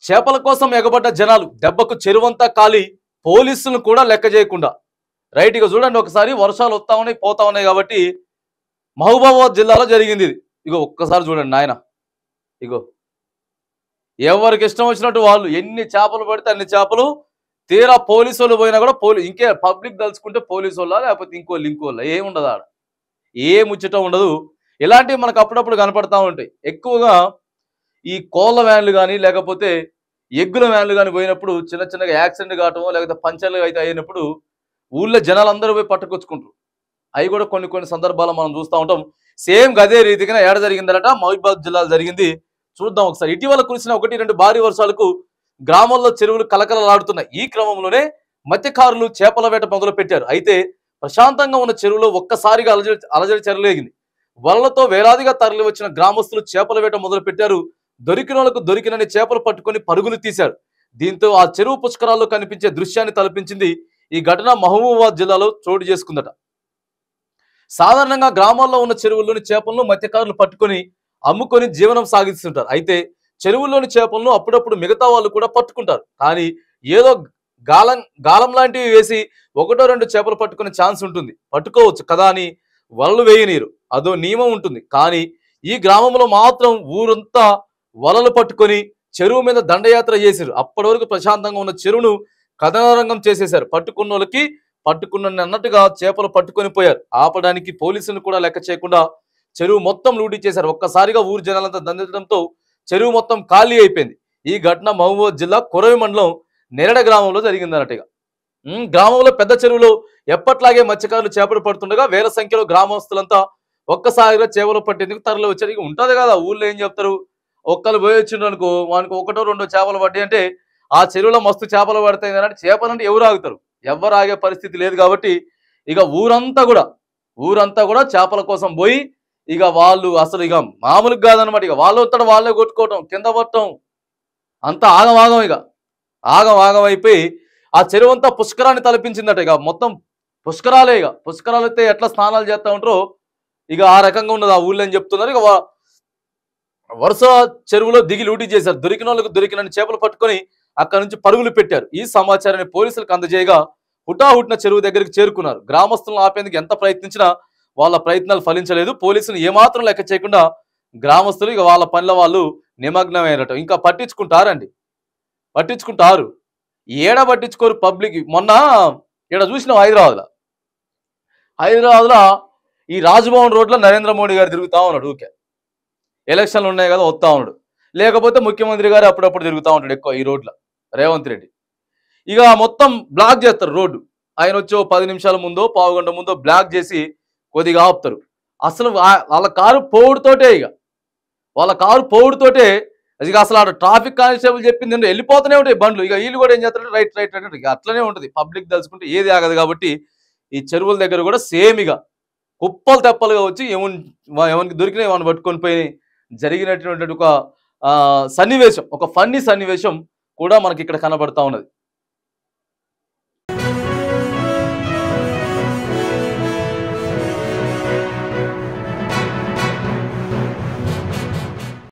చేపల కోసం ఎగబడ్డ జనాలు దెబ్బకు చెరువంతా ఖాళీ, పోలీసులను కూడా లెక్క చేయకుండా. రైట్, ఇక చూడండి ఒకసారి. వర్షాలు వస్తా ఉన్నాయి పోతా ఉన్నాయి కాబట్టి మహబూబాబాద్ జిల్లాలో జరిగింది ఇది. ఇగో ఒక్కసారి చూడండి నాయన. ఇగో ఎవరికి ఇష్టం వచ్చినట్టు వాళ్ళు ఎన్ని చేపలు పడితే అన్ని చేపలు. తీరా పోలీసు వాళ్ళు పోయినా కూడా ఇంకే పబ్లిక్ తలుచుకుంటే పోలీసు వాళ్ళ లేకపోతే ఇంకోళ్ళ ఏముండదు ఆడ, ఏ ముచ్చట ఉండదు. ఇలాంటివి మనకు అప్పుడప్పుడు కనపడతా ఉంటాయి. ఎక్కువగా ఈ కోళ్ళ వ్యాన్లు కానీ లేకపోతే ఎగ్గుల వ్యాన్లు కానీ పోయినప్పుడు చిన్న చిన్నగా యాక్సిడెంట్ కావటమో లేకపోతే పంచర్లు అయితే అయినప్పుడు ఊళ్ళో జనాలందరూ పోయి పట్టుకొచ్చుకుంటారు. అవి కూడా కొన్ని సందర్భాల్లో మనం చూస్తూ ఉంటాం. సేమ్ అదే రీతిగా ఏడ జరిగిందట, మహబూబాబాద్ జిల్లాలో జరిగింది. చూద్దాం ఒకసారి. ఇటీవల కురిసిన 1-2 భారీ వర్షాలకు గ్రామాల్లో చెరువులు కలకలలాడుతున్నాయి. ఈ క్రమంలోనే మత్స్యకారులు చేపల వేట మొదలు పెట్టారు. అయితే ప్రశాంతంగా ఉన్న చెరువులో ఒక్కసారిగా అలజడి చెలరేగింది. వలలతో వేలాదిగా తరలి వచ్చిన గ్రామస్తులు చేపల వేట మొదలు పెట్టారు. దొరికిన వాళ్ళకు దొరికినని చేపలు పట్టుకొని పరుగులు తీశారు. దీంతో ఆ చెరువు పుష్కరాల్లో కనిపించే దృశ్యాన్ని తలపించింది. ఈ ఘటన మహబూబాబాద్ జిల్లాలో చోటు చేసుకుందట. సాధారణంగా గ్రామాల్లో ఉన్న చెరువుల్లోని చేపలను మత్స్యకారులు పట్టుకొని అమ్ముకొని జీవనం సాగిస్తుంటారు. అయితే చెరువుల్లోని చేపలను అప్పుడప్పుడు మిగతా వాళ్ళు కూడా పట్టుకుంటారు. కానీ ఏదో గాలం లాంటివి వేసి 1-2 చేపలు పట్టుకునే ఛాన్స్ ఉంటుంది, పట్టుకోవచ్చు కదా అని వలలు వేయనీరు, అదో నియమం ఉంటుంది. కానీ ఈ గ్రామంలో మాత్రం ఊరంతా వలలు పట్టుకొని చెరువు మీద దండయాత్ర చేశారు. అప్పటి వరకు ప్రశాంతంగా ఉన్న చెరువును కథనారంగం చేసేశారు. పట్టుకున్న వాళ్ళకి అన్నట్టుగా చేపలు పట్టుకొని పోయారు. ఆపడానికి పోలీసులను కూడా లెక్క చేయకుండా చెరువు మొత్తం లూటీ చేశారు. ఒక్కసారిగా ఊరు జనాలంతా దండెత్తడంతో చెరువు మొత్తం ఖాళీ అయిపోయింది. ఈ ఘటన మహబూబాబాద్ జిల్లా కొరవి మండలం నెరడ గ్రామంలో జరిగిందన్నట్టుగా. గ్రామంలో పెద్ద చెరువులో ఎప్పట్లాగే మత్స్యకారులు చేపలు పడుతుండగా వేల సంఖ్యలో గ్రామస్తులంతా ఒక్కసారిగా చేపలు పట్టేందుకు తరలి వచ్చారు. ఇక ఉంటది కదా ఊళ్ళో, ఏం చెప్తారు, ఒక్కరు పోయి వచ్చిండ్రు అనుకో, వానికి 1-2 చేపలు పడ్డాయి అంటే ఆ చెరువులో మస్తు చేపలు పడతాయి కానీ చేపలంటే ఎవరు ఆగుతారు? ఎవరు ఆగే పరిస్థితి లేదు. కాబట్టి ఇక ఊరంతా కూడా చేపల కోసం పోయి ఇక వాళ్ళు అసలు ఇక మామూలుగా కాదనమాట. ఇక వాళ్ళే కొట్టుకోవటం, కింద పట్టడం, అంతా ఆగం అయిపోయి ఆ చెరువు అంతా పుష్కరాన్ని తలపించిందట. ఇక మొత్తం పుష్కరాలే. ఇక పుష్కరాలు అయితే ఎట్లా స్నానాలు చేస్తూ ఉంటారో ఇక ఆ రకంగా ఉన్నది ఆ ఊళ్ళో అని చెప్తున్నారు. ఇక వరుస చెరువులో దిగి లూటీ చేశారు. దొరికిన వాళ్ళకు దొరికినన్ని చేపలు పట్టుకొని అక్కడ నుంచి పరుగులు పెట్టారు. ఈ సమాచారాన్ని పోలీసులకు అందజేయగా హుటాహుటిన చెరువు దగ్గరికి చేరుకున్నారు. గ్రామస్తులను ఆపేందుకు ఎంత ప్రయత్నించినా వాళ్ళ ప్రయత్నాలు ఫలించలేదు. పోలీసులు ఏమాత్రం లెక్క చేయకుండా గ్రామస్తులు ఇక వాళ్ళ పనిలో వాళ్ళు నిమగ్నమైనట్టు. ఇంకా పట్టించుకుంటారు. ఏడ పట్టించుకోరు పబ్లిక్. మొన్న ఇక్కడ చూసినాం హైదరాబాద్లో ఈ రాజ్భవన్ రోడ్లో నరేంద్ర మోడీ గారు తిరుగుతా ఉన్నాడు. ఊకే ఎలక్షన్లు ఉన్నాయి కదా వస్తా ఉన్నాడు. లేకపోతే ముఖ్యమంత్రి గారు అప్పుడప్పుడు తిరుగుతూ ఉంటాడు ఎక్కువ ఈ రోడ్లో, రేవంత్ రెడ్డి. ఇక మొత్తం బ్లాక్ చేస్తారు రోడ్డు. ఆయన వచ్చి 10 నిమిషాల ముందో పావు గంట ముందో బ్లాక్ చేసి కొద్దిగా ఆపుతారు. అసలు వాళ్ళ కారు పోవుడుతోటే ఇక అసలు ఆడ ట్రాఫిక్ కానిస్టేబుల్ చెప్పింది వెళ్ళిపోతూనే ఉంటాయి బండ్లు. ఇక వీళ్ళు కూడా ఏం చేస్తారు, రైట్ అంటే ఇక అట్లనే ఉంటుంది. పబ్లిక్ తలుచుకుంటే ఏది ఆగదు. కాబట్టి ఈ చెరువుల దగ్గర కూడా సేమ్ ఇక కుప్పలు తెప్పలుగా వచ్చి ఎవరికి దొరికినా ఏమైనా పట్టుకొని పోయి జరిగినటువంటి ఒక సన్నివేశం, ఒక ఫన్నీ సన్నివేశం కూడా మనకి ఇక్కడ కనబడతా ఉన్నది.